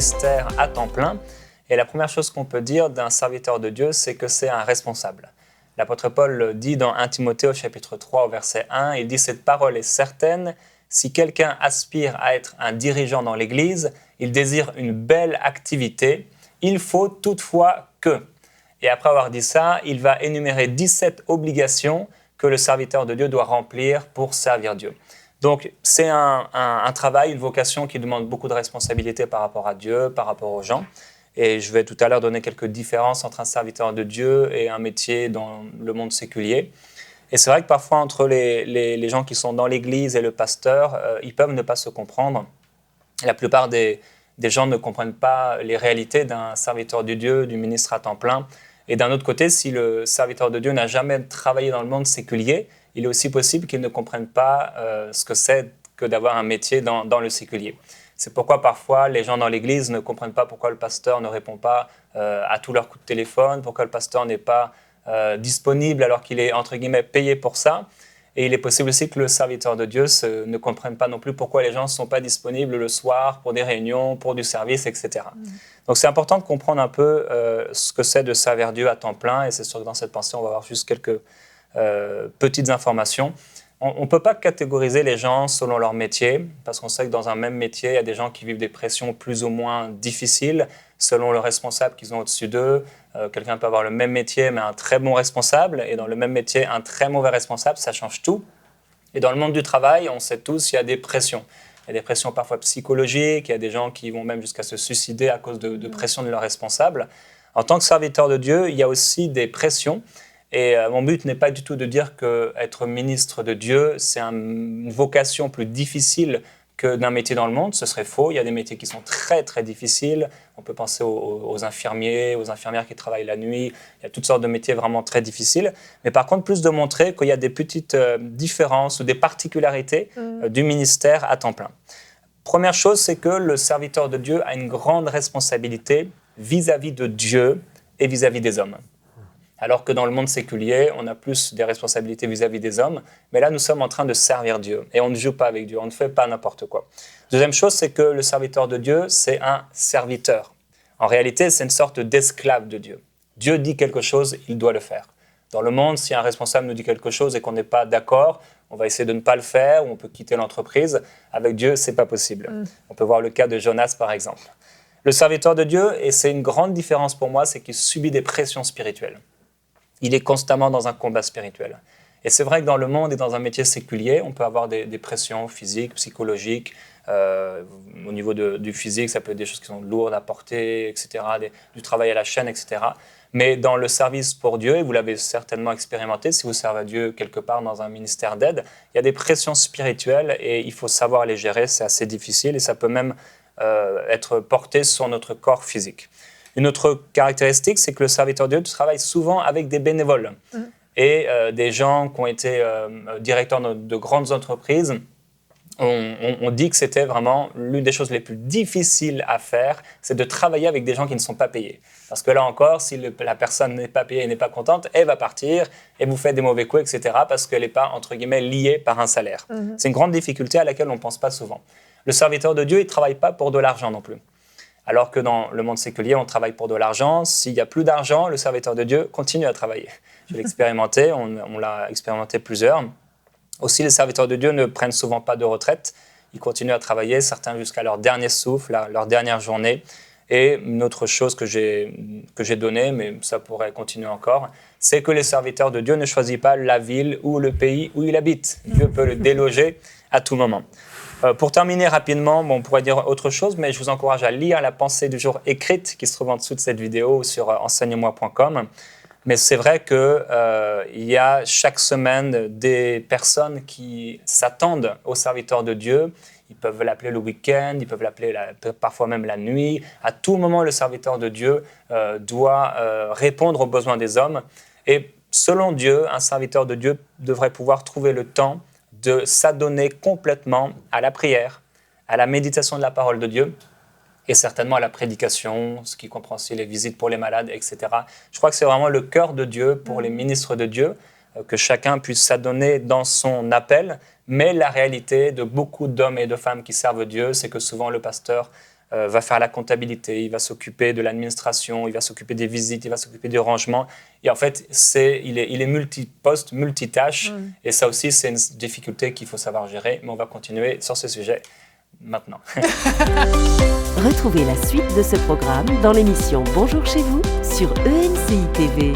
ministère à temps plein. Et la première chose qu'on peut dire d'un serviteur de Dieu, c'est que c'est un responsable. L'apôtre Paul dit dans 1 Timothée au chapitre 3 au verset 1, il dit « Cette parole est certaine, si quelqu'un aspire à être un dirigeant dans l'Église, il désire une belle activité, il faut toutefois que… » Et après avoir dit ça, il va énumérer 17 obligations que le serviteur de Dieu doit remplir pour servir Dieu. Donc, c'est un travail, une vocation qui demande beaucoup de responsabilité par rapport à Dieu, par rapport aux gens. Et je vais tout à l'heure donner quelques différences entre un serviteur de Dieu et un métier dans le monde séculier. Et c'est vrai que parfois, entre les gens qui sont dans l'Église et le pasteur, ils peuvent ne pas se comprendre. La plupart des gens ne comprennent pas les réalités d'un serviteur de Dieu, du ministre à temps plein. Et d'un autre côté, si le serviteur de Dieu n'a jamais travaillé dans le monde séculier, il est aussi possible qu'il ne comprenne pas ce que c'est que d'avoir un métier dans le séculier. C'est pourquoi parfois les gens dans l'Église ne comprennent pas pourquoi le pasteur ne répond pas à tous leurs coups de téléphone, pourquoi le pasteur n'est pas disponible alors qu'il est entre guillemets payé pour ça. Et il est possible aussi que le serviteur de Dieu ne comprenne pas non plus pourquoi les gens ne sont pas disponibles le soir pour des réunions, pour du service, etc. Donc c'est important de comprendre un peu ce que c'est de servir Dieu à temps plein. Et c'est sûr que dans cette pensée, on va avoir juste quelques petites informations. On ne peut pas catégoriser les gens selon leur métier, parce qu'on sait que dans un même métier, il y a des gens qui vivent des pressions plus ou moins difficiles, selon le responsable qu'ils ont au-dessus d'eux. Quelqu'un peut avoir le même métier, mais un très bon responsable, et dans le même métier, un très mauvais responsable, ça change tout. Et dans le monde du travail, on sait tous, il y a des pressions. Il y a des pressions parfois psychologiques, il y a des gens qui vont même jusqu'à se suicider à cause de pressions de leurs responsables. En tant que serviteur de Dieu, il y a aussi des pressions. Et mon but n'est pas du tout de dire qu'être ministre de Dieu, c'est une vocation plus difficile que d'un métier dans le monde. Ce serait faux. Il y a des métiers qui sont très, très difficiles. On peut penser aux infirmiers, aux infirmières qui travaillent la nuit. Il y a toutes sortes de métiers vraiment très difficiles. Mais par contre, plus de montrer qu'il y a des petites différences ou des particularités du ministère à temps plein. Première chose, c'est que le serviteur de Dieu a une grande responsabilité vis-à-vis de Dieu et vis-à-vis des hommes. Alors que dans le monde séculier, on a plus des responsabilités vis-à-vis des hommes. Mais là, nous sommes en train de servir Dieu. Et on ne joue pas avec Dieu, on ne fait pas n'importe quoi. Deuxième chose, c'est que le serviteur de Dieu, c'est un serviteur. En réalité, c'est une sorte d'esclave de Dieu. Dieu dit quelque chose, il doit le faire. Dans le monde, si un responsable nous dit quelque chose et qu'on n'est pas d'accord, on va essayer de ne pas le faire ou on peut quitter l'entreprise. Avec Dieu, ce n'est pas possible. On peut voir le cas de Jonas, par exemple. Le serviteur de Dieu, et c'est une grande différence pour moi, c'est qu'il subit des pressions spirituelles. Il est constamment dans un combat spirituel. Et c'est vrai que dans le monde et dans un métier séculier, on peut avoir des pressions physiques, psychologiques. Au niveau du physique, ça peut être des choses qui sont lourdes à porter, etc., du travail à la chaîne, etc. Mais dans le service pour Dieu, et vous l'avez certainement expérimenté, si vous servez à Dieu quelque part dans un ministère d'aide, il y a des pressions spirituelles et il faut savoir les gérer, c'est assez difficile et ça peut même être porté sur notre corps physique. Une autre caractéristique, c'est que le serviteur de Dieu travaille souvent avec des bénévoles et des gens qui ont été directeurs de grandes entreprises. On dit que c'était vraiment l'une des choses les plus difficiles à faire, c'est de travailler avec des gens qui ne sont pas payés. Parce que là encore, si la personne n'est pas payée et n'est pas contente, elle va partir et vous fait des mauvais coups, etc. parce qu'elle n'est pas, entre guillemets, liée par un salaire. C'est une grande difficulté à laquelle on ne pense pas souvent. Le serviteur de Dieu, il ne travaille pas pour de l'argent non plus. Alors que dans le monde séculier, on travaille pour de l'argent. S'il n'y a plus d'argent, le serviteur de Dieu continue à travailler. Je l'ai expérimenté, on l'a expérimenté plusieurs. Aussi, les serviteurs de Dieu ne prennent souvent pas de retraite. Ils continuent à travailler, certains jusqu'à leur dernier souffle, leur dernière journée. Et une autre chose que j'ai donnée, mais ça pourrait continuer encore, c'est que les serviteurs de Dieu ne choisissent pas la ville ou le pays où il habite. Dieu peut le déloger à tout moment. Pour terminer rapidement, on pourrait dire autre chose, mais je vous encourage à lire la pensée du jour écrite qui se trouve en dessous de cette vidéo sur enseigne-moi.com. Mais c'est vrai qu'il y a chaque semaine des personnes qui s'attendent aux serviteurs de Dieu. Ils peuvent l'appeler le week-end, ils peuvent l'appeler parfois même la nuit. À tout moment, le serviteur de Dieu doit répondre aux besoins des hommes. Et selon Dieu, un serviteur de Dieu devrait pouvoir trouver le temps de s'adonner complètement à la prière, à la méditation de la parole de Dieu et certainement à la prédication, ce qui comprend aussi les visites pour les malades, etc. Je crois que c'est vraiment le cœur de Dieu pour les ministres de Dieu, que chacun puisse s'adonner dans son appel. Mais la réalité de beaucoup d'hommes et de femmes qui servent Dieu, c'est que souvent le pasteur va faire la comptabilité, il va s'occuper de l'administration, il va s'occuper des visites, il va s'occuper du rangement. Et en fait, il est multiposte, multitâche. Et ça aussi, c'est une difficulté qu'il faut savoir gérer. Mais on va continuer sur ce sujet maintenant. Retrouvez la suite de ce programme dans l'émission Bonjour chez vous sur ENCI TV.